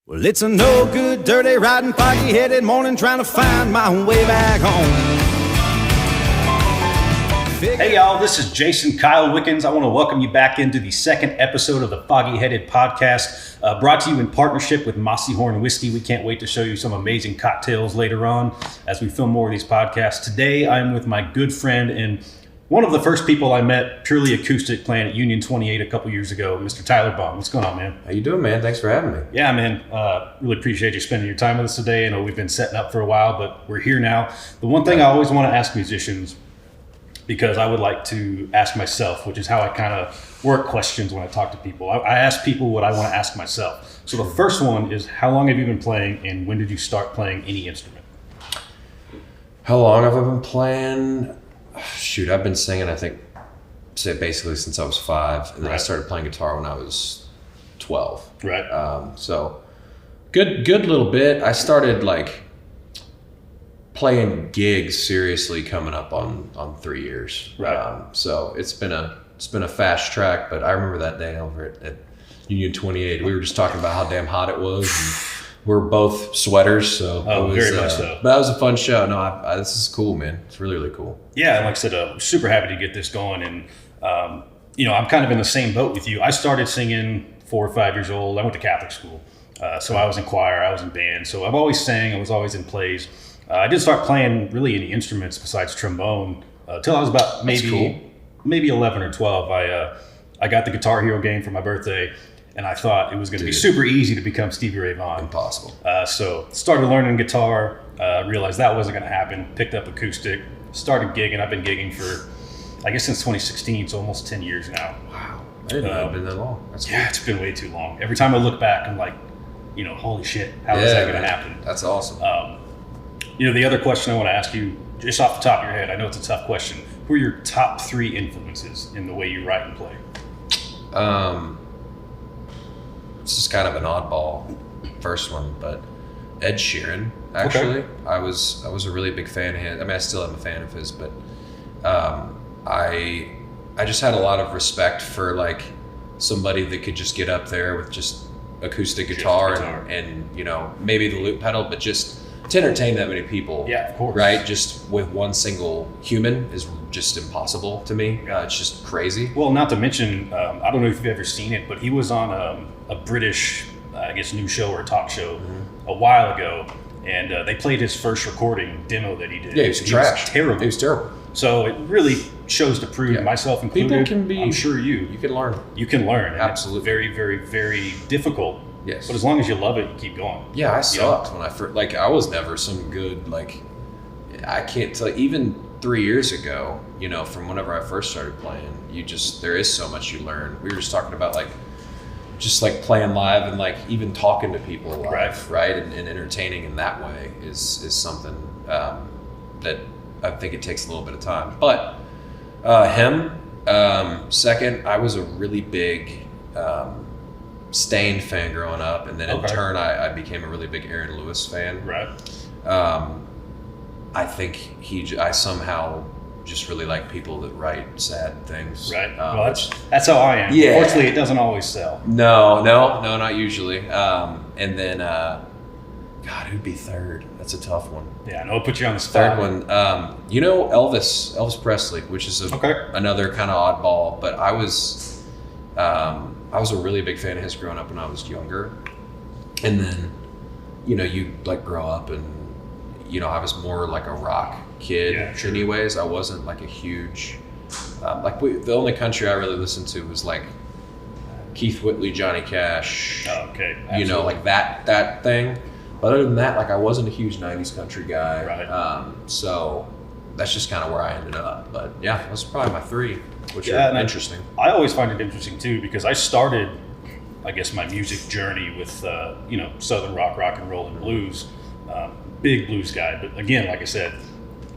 Well, it's a no good, dirty, riding, foggy headed morning trying to find my way back home. Hey y'all, this is Jason Kyle Wickens. I want to welcome you back into the second episode of the Foggy Headed Podcast, brought to you in partnership with Mossy Horn Whiskey. We can't wait to show you some amazing cocktails later on as we film more of these podcasts. Today, I'm with my good friend and one of the first people I met purely acoustic playing at Union 28 a couple years ago, Mr. Tyler Baum. What's going on, man? How you doing, man? Thanks for having me. Yeah, man. Really appreciate you spending your time with us today. I know we've been setting up for a while, but we're here now. The one thing I always want to ask musicians, because I would like to ask myself, which is how I kind of work questions when I talk to people. I ask people what I want to ask myself. So the first one is, how long have you been playing and when did you start playing any instrument? How long have I been playing? Shoot, I've been singing, I think, basically since I was 5. And then I started playing guitar when I was 12. Right. So good little bit. I started playing gigs seriously coming up on 3 years. Right. So it's been a fast track, but I remember that day over at Union 28. We were just talking about how damn hot it was. And we're both sweaters, so it was, very much so. But that was a fun show. No, this is cool, man. It's really, really cool. Yeah, like I said, I'm super happy to get this going. And, I'm kind of in the same boat with you. I started singing 4 or 5 years old. I went to Catholic school. So I was in choir, I was in band. So I've always sang, I was always in plays. I didn't start playing really any instruments besides trombone until I was about maybe 11 or 12. I got the Guitar Hero game for my birthday. And I thought it was going to be super easy to become Stevie Ray Vaughan. Impossible. So started learning guitar, realized that wasn't going to happen, picked up acoustic, started gigging. I've been gigging for, I guess, since 2016, so almost 10 years now. Wow. I didn't know it had been that long. That's cool. Yeah, it's been way too long. Every time I look back, I'm like, holy shit, how is that going to happen? That's awesome. The other question I want to ask you, just off the top of your head, I know it's a tough question. Who are your top 3 influences in the way you write and play? This is kind of an oddball first one, but Ed Sheeran, actually. Okay. I was a really big fan of his. I mean, I still am a fan of his, but I just had a lot of respect for somebody that could just get up there with just acoustic guitar. And maybe the loop pedal, but just to entertain that many people. Yeah, of course. Right? Just with one single human is just impossible to me. It's just crazy. Well, not to mention, I don't know if you've ever seen it, but he was on a British, news show or talk show a while ago, and they played his first recording demo that he did. Yeah, he was trash. Was terrible. It was terrible. So it really shows to prove, myself included, people can be, I'm sure you can learn. You can learn. Absolutely. It's very, very, very difficult. Yes. But as long as you love it, you keep going. Yeah, I sucked when I first, I was never some good, I can't tell, even 3 years ago, from whenever I first started playing, there is so much you learn. We were just talking about just playing live and even talking to people live, right? And entertaining in that way is something that I think it takes a little bit of time. But him, second, I was a really big Stained fan growing up, and then in turn I became a really big Aaron Lewis fan. Right. I think I somehow just really like people that write sad things. Right. Well, that's how I am. Yeah. Unfortunately, it doesn't always sell. No, not usually. And then, God, who'd be third? That's a tough one. Yeah, I know it put you on the spot. Third one, Elvis Presley, which is another kind of oddball, but I was a really big fan of his growing up when I was younger. And then, you grow up and, I was more like a rock kid anyways. I wasn't a huge, the only country I really listened to was Keith Whitley, Johnny Cash. Oh, okay. Absolutely. That thing. But other than that, I wasn't a huge 90s country guy. Right. So that's just kind of where I ended up. But yeah, those are probably my 3, which are interesting. I always find it interesting too, because I started, I guess, my music journey with, Southern rock and roll and blues. Big blues guy. But again, like I said,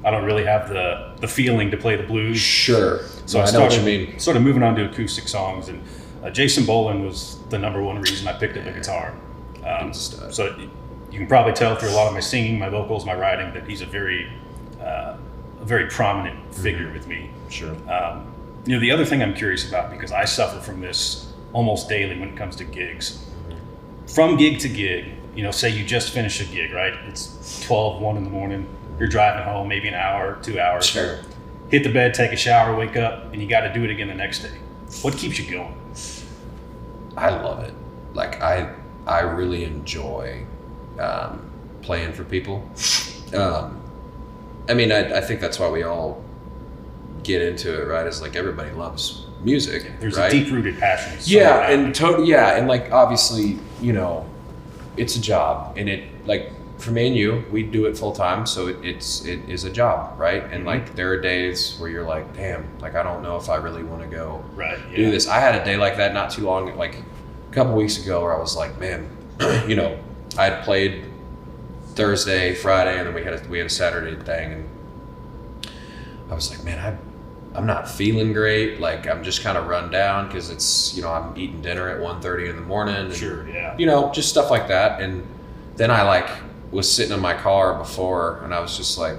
I don't really have the feeling to play the blues. Sure. So I know what you mean. Started moving on to acoustic songs, and Jason Boland was the number one reason I picked up a guitar. So you can probably tell through a lot of my singing, my vocals, my writing, that he's a very prominent figure with me. Sure. The other thing I'm curious about, because I suffer from this almost daily when it comes to gigs. From gig to gig, say you just finished a gig, right? It's 12, 1 in the morning. You're driving home, maybe an hour, 2 hours. Sure. Hit the bed, take a shower, wake up, and you got to do it again the next day. What keeps you going? I love it. Like I really enjoy playing for people. I mean, I think that's why we all get into it, right? Is like everybody loves music. There's right? a deep-rooted passion. And like obviously, it's a job, and it like for me and you, we do it full time, so it is a job, right? And like there are days where you're like, damn, like I don't know if I really want to go do this. I had a day like that not too long, like a couple weeks ago, where I was like, man, I had played Thursday, Friday, and then we had a Saturday thing, and I was like, man, I'm not feeling great. Like I'm just kind of run down because it's I'm eating dinner at 1:30 in the morning. And, sure, yeah. Just stuff like that. And then I like was sitting in my car before, and I was just like,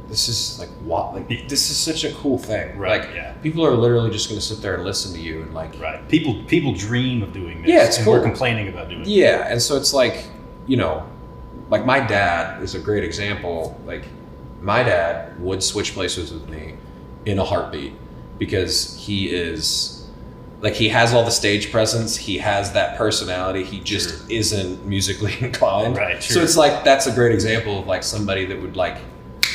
this is like what? Like this is such a cool thing. Right. Like yeah. people are literally just going to sit there and listen to you and like. Right. People dream of doing this. Yeah, it's and cool. We're complaining about doing it. Yeah, and so it's like like my dad is a great example. Like my dad would switch places with me in a heartbeat because he is like, he has all the stage presence, he has that personality, he just isn't musically inclined. Right. Sure. So it's like that's a great example of like somebody that would like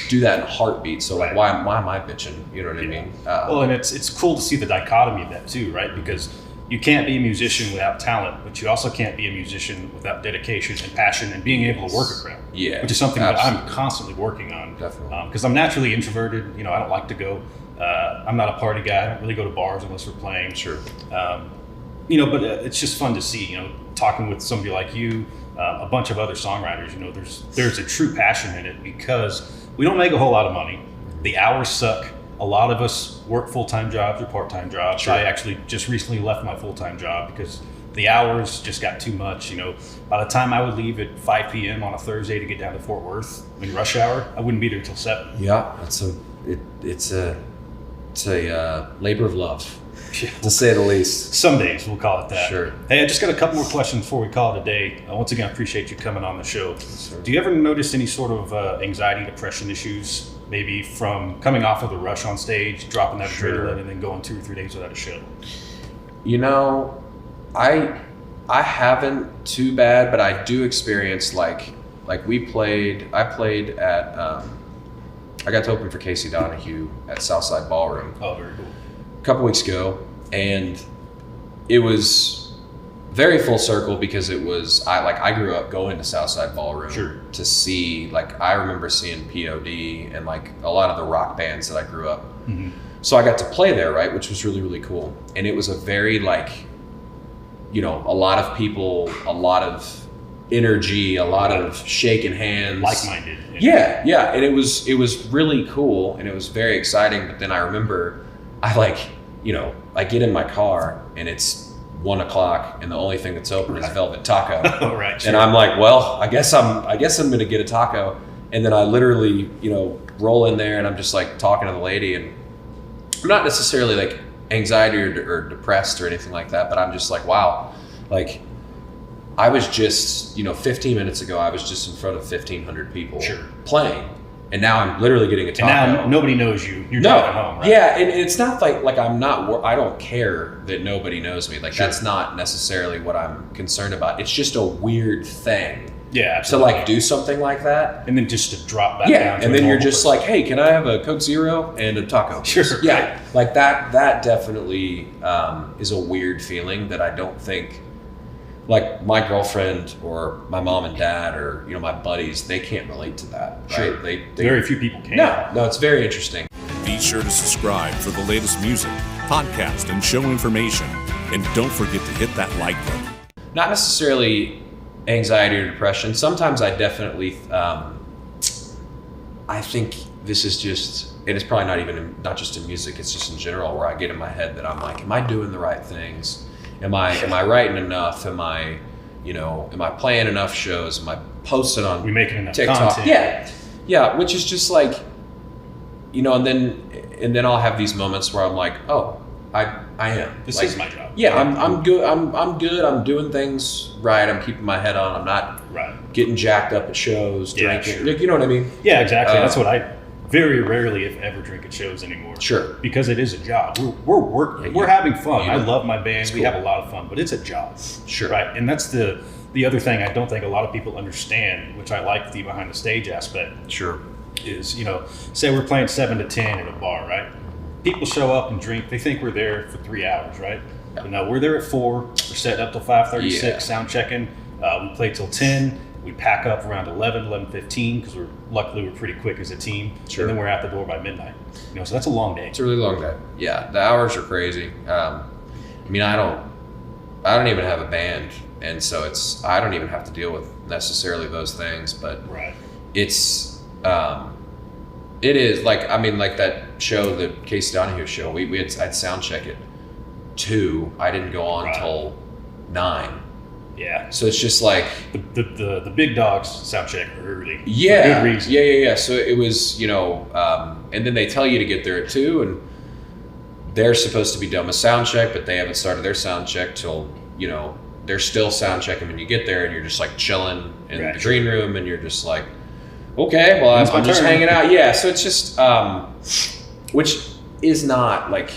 do that in a heartbeat. So like why am I bitching? You know what I mean? Well, and it's cool to see the dichotomy of that too, right? Because you can't be a musician without talent, but you also can't be a musician without dedication and passion and being able to work a crowd. Yeah, which is something that I'm constantly working on. Definitely. Because I'm naturally introverted. I don't like to go. I'm not a party guy. I don't really go to bars unless we're playing. Sure. But it's just fun to see. Talking with somebody like you, a bunch of other songwriters. There's a true passion in it because we don't make a whole lot of money. The hours suck. A lot of us work full-time jobs or part-time jobs. Sure. I actually just recently left my full-time job because the hours just got too much. By the time I would leave at 5 p.m. on a Thursday to get down to Fort Worth in rush hour, I wouldn't be there till 7. Yeah, it's a labor of love, to say the least. Some days we'll call it that. Sure. Hey, I just got a couple more questions before we call it a day. Once again, I appreciate you coming on the show. Sure. Do you ever notice any sort of anxiety, depression issues, maybe from coming off of the rush on stage, dropping that adrenaline, and then going 2 or 3 days without a show? I haven't too bad, but I do experience like I played at I got to open for Casey Donahue at Southside Ballroom. Oh, very cool. A couple weeks ago, and it was very full circle because it was I grew up going to Southside Ballroom to see, like, I remember seeing POD and like a lot of the rock bands that I grew up. Mm-hmm. So I got to play there, right, which was really, really cool. And it was a very like, a lot of people, a lot of energy, a lot of shaking hands, like-minded. Yeah, and it was really cool and it was very exciting. But then I remember I get in my car and it's 1 o'clock and the only thing that's open is Velvet Taco. Oh, right. Sure. And I'm like, well, I guess I'm gonna get a taco. And then I literally, roll in there and I'm just like talking to the lady, and I'm not necessarily like anxiety or depressed or anything like that, but I'm just like, wow, like I was just, 15 minutes ago, I was just in front of 1,500 people playing. And now I'm literally getting a taco. And now nobody knows you. You're driving home, right? Yeah, and it's not like I don't care that nobody knows me. Like that's not necessarily what I'm concerned about. It's just a weird thing. Yeah, absolutely. To like do something like that. And then just to drop back down. Yeah, and then you're just like, hey, can I have a Coke Zero and a taco? Sure. Yeah, like that definitely is a weird feeling that I don't think, like my girlfriend or my mom and dad or my buddies, they can't relate to that. Sure. Right? Very few people can. No, it's very interesting. Be sure to subscribe for the latest music, podcast, and show information. And don't forget to hit that like button. Not necessarily anxiety or depression. Sometimes I definitely, I think this is just, and it's probably not just in music, it's just in general, where I get in my head that I'm like, am I doing the right things? Am I writing enough? Am I playing enough shows? Am I posting on making enough TikTok? content? Yeah, which is just like, and then I'll have these moments where I'm like, oh, I am. This like, is my job. Yeah, I'm good. I'm good. I'm doing things right. I'm keeping my head on. I'm not getting jacked up at shows, drinking. Sure. You know what I mean? Yeah, exactly. That's what I very rarely, if ever, drink at shows anymore. Sure. Because it is a job. We're working. We're having fun. I love my band. Cool. We have a lot of fun, but it's a job. Sure. Right. And that's the other thing I don't think a lot of people understand, which I like the behind the stage aspect. Sure. Is, say we're playing 7 to 10 at a bar, right? People show up and drink. They think we're there for 3 hours, right? Yeah. But no, we're there at 4. We're setting up till 5:36, sound checking. We play till 10. We pack up around 11:15 because luckily we're pretty quick as a team. Sure. And then we're out the door by midnight. So that's a long day. It's a really long day. Yeah, the hours are crazy. I don't even have a band, and so I don't even have to deal with necessarily those things. But it's it is like that show, the Casey Donahue show. I'd sound check at 2. I didn't go on till 9. Yeah. So it's just like the big dogs sound check early. Yeah. For good reason. Yeah. So it was, and then they tell you to get there at 2, and they're supposed to be done with sound check, but they haven't started their sound check till, they're still sound checking when you get there, and you're just like chilling in the green room, and you're just like, okay, well, I'm just hanging out. Yeah. So it's just, which is not like,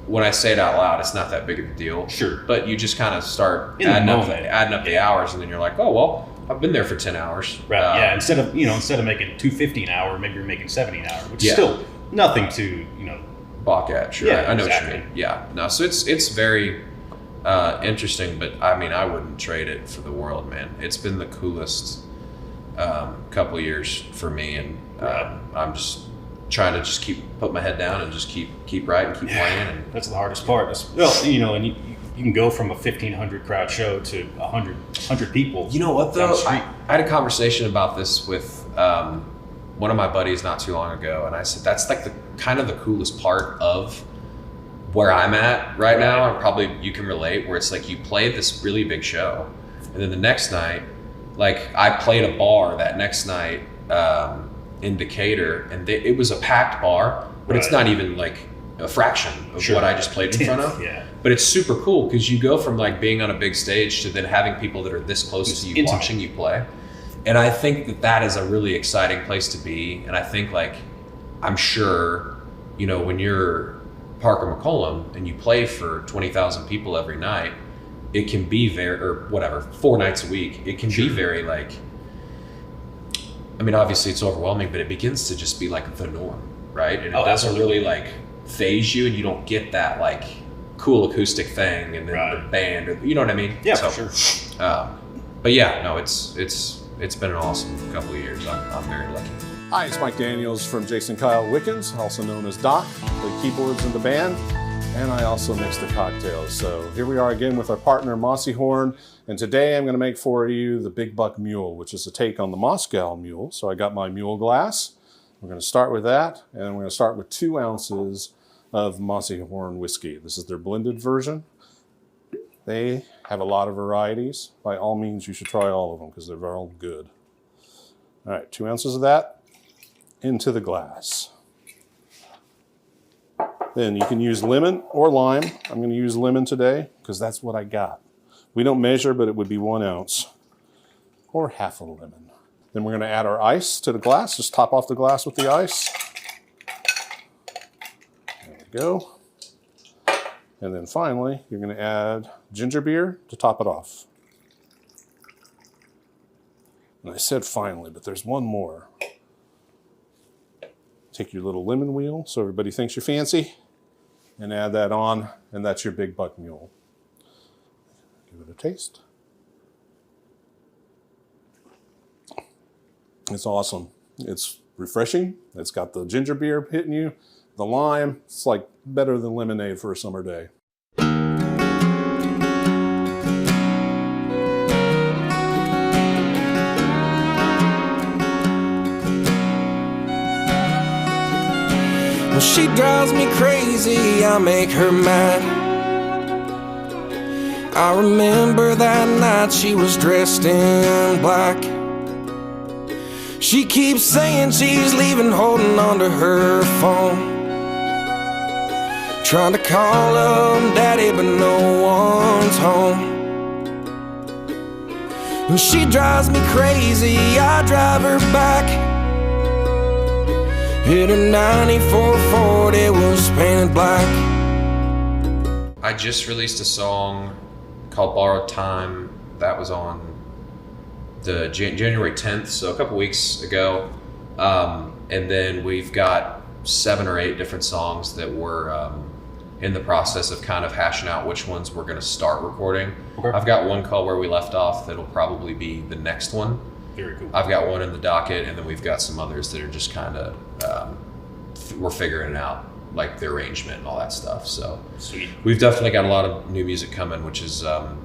when I say it out loud, it's not that big of a deal. Sure. But you just kind of start adding up the hours, and then you're like, oh, well, I've been there for 10 hours. Right. Yeah. Instead of making $2.50 an hour, maybe you're making $70 an hour, which is still nothing to, balk at. Sure. Yeah, I know exactly. what you mean. Yeah. No. So it's very interesting, but I wouldn't trade it for the world, man. It's been the coolest couple of years for me, and I'm just trying to just put my head down and just keep writing, keep playing. And that's the hardest part. And you can go from a 1,500 crowd show to 100 people. You know what though? I had a conversation about this with one of my buddies not too long ago, and I said that's like the kind of the coolest part of where I'm at right now, and probably you can relate, where it's like you play this really big show, and then the next night, like I played a bar that next night in Decatur, and it was a packed bar, but it's not even like a fraction of what I just played in front of. Yeah. But it's super cool because you go from like being on a big stage to then having people that are this close to you watching you play. And I think that is a really exciting place to be. And I think I'm sure, when you're Parker McCollum and you play for 20,000 people every night, it can be or whatever, 4 nights a week. It can be very obviously it's overwhelming, but it begins to just be like the norm, right? And it doesn't really phase you, and you don't get that cool acoustic thing and then the band, or you know what I mean? Yeah, for sure. But yeah, no, it's been an awesome couple of years. I'm very lucky. Hi, it's Mike Daniels from Jason Kyle Wickens, also known as Doc. I play keyboards in the band, and I also mix the cocktails. So here we are again with our partner Mossy Horn, and today I'm going to make for you the Big Buck Mule, which is a take on the Moscow Mule. So I got my Mule glass. We're going to start with that, and we're going to start with 2 ounces of Mossy Horn Whiskey. This is their blended version. They have a lot of varieties. By all means, you should try all of them because they're all good. All right, 2 ounces of that into the glass. Then you can use lemon or lime. I'm going to use lemon today because that's what I got. We don't measure, but it would be 1 ounce or half a lemon. Then we're going to add our ice to the glass. Just top off the glass with the ice. There we go. And then finally, you're going to add ginger beer to top it off. And I said finally, but there's one more. Take your little lemon wheel so everybody thinks you're fancy, and add that on, and that's your Big Buck Mule. Give it a taste. It's awesome. It's refreshing. It's got the ginger beer hitting you, the lime. It's like better than lemonade for a summer day. Well, she drives me crazy, I make her mad. I remember that night she was dressed in black. She keeps saying she's leaving, holding onto her phone, trying to call up daddy, but no one's home. And she drives me crazy, I drive her back. Hit a 94 Ford, it was painted black. I just released a song called Borrowed Time. That was on the January 10th, so a couple weeks ago. And then we've got 7 or 8 different songs that we're in the process of kind of hashing out which ones we're going to start recording. Okay. I've got one called Where We Left Off that'll probably be the next one. Very cool. I've got one in the docket, and then we've got some others that are just kind of we're figuring out, like the arrangement and all that stuff. So Sweet. We've definitely got a lot of new music coming, which is I'm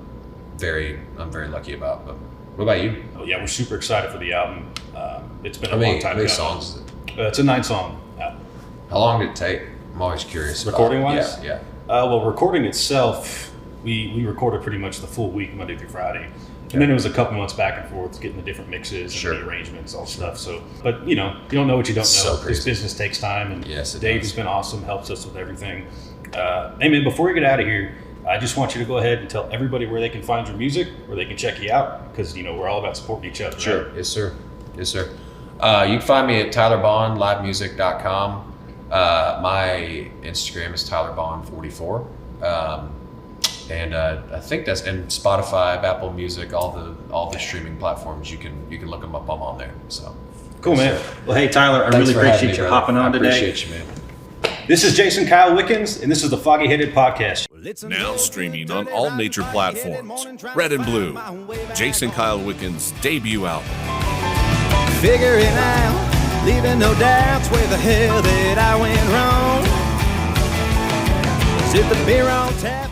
very lucky about. But what about you? Oh, yeah, we're super excited for the album. It's been a How long many time coming. songs is it? It's a 9-song album. How long did it take? I'm always curious. Recording wise? Yeah. Well, recording itself, we recorded pretty much the full week, Monday through Friday. And then it was a couple months back and forth, getting the different mixes and the arrangements, all stuff. So, but you don't know what you don't know. This business takes time, and Dave has been awesome, helps us with everything. Hey man, before you get out of here, I just want you to go ahead and tell everybody where they can find your music, where they can check you out, because we're all about supporting each other. Sure. Right? Yes, sir. You can find me at tylerbondlivemusic.com. My Instagram is tylerbond44. And I think that's in Spotify, Apple Music, all the streaming platforms. You can look them up. I'm on there. So cool, man. Well, hey Tyler, I really appreciate you hopping on today. I appreciate you, man. This is Jason Kyle Wickens, and this is the Foggy Headed Podcast. Now streaming on all major platforms. Red and Blue, Jason Kyle Wickens' debut album. Figuring out, leaving no doubts where the hell that I went wrong. Is it the beer on tap?